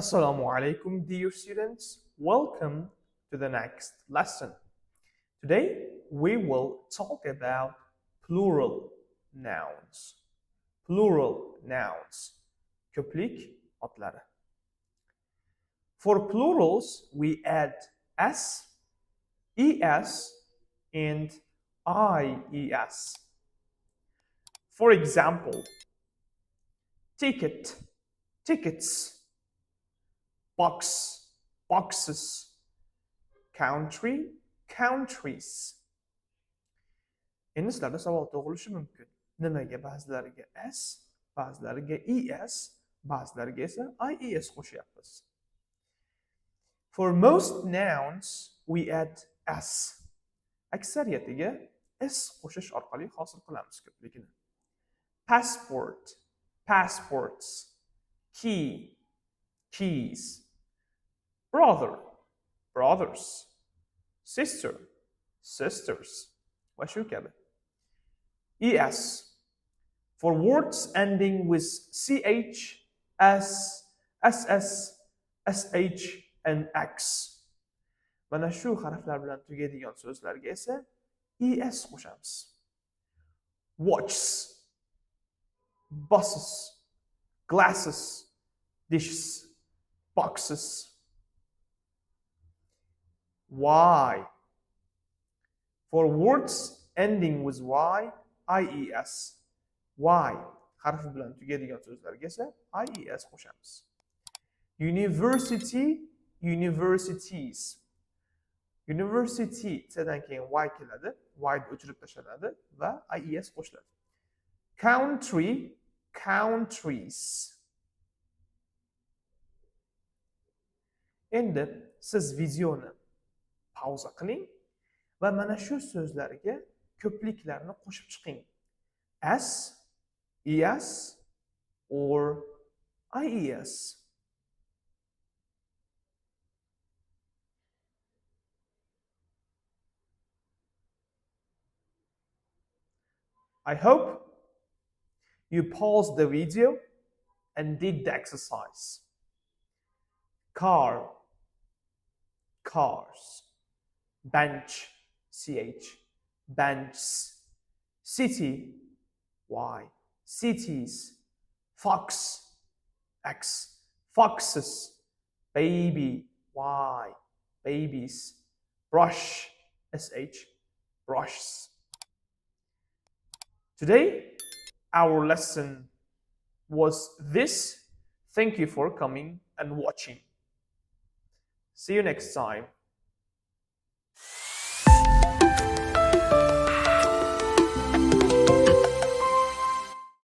Assalamu alaikum, dear students. Welcome to the next lesson. Today we will talk about plural nouns. Plural nouns. Ko'plik otlari. For plurals, we add s, es, and ies. For example, ticket, tickets. Box, boxes. Country, countries. Endi sizlarda savol tug'ilishi mumkin. Nimaga ba'zilariga s, ba'zilariga es, ba'zilariga esa ies qo'shyapmiz? For most nouns we add s. Aksariyatiga s qo'shish orqali hosil qilamiz ko'pligini. Passport, passports. Key, keys. Brother, brothers. Sister, sisters. Va shu kabi. Es. For words ending with ch, s, ss, sh and x. Mana shu harflar bilan tugaydigan so'zlarga esa es qo'shamiz. Watches, buses, glasses, dishes, boxes. Y. For words ending with y, ies. Y harfi bilan tugaydigan so'zlarga esa ies qo'shamiz. University, universities. University dan keyin y keladi, y o'chirib tashlanadi va ies qo'shiladi. Country, countries. Endi siz videoni pauza qiling va mana shu so'zlarga ko'pliklarni qo'shib chiqing. S, es or ies. I hope you paused the video and did the exercise. Car, cars. Bench, ch, benches. City, y. Cities. Fox, x. Foxes. Baby, y. Babies. Brush, sh. Brushes. Today, our lesson was this. Thank you for coming and watching. See you next time.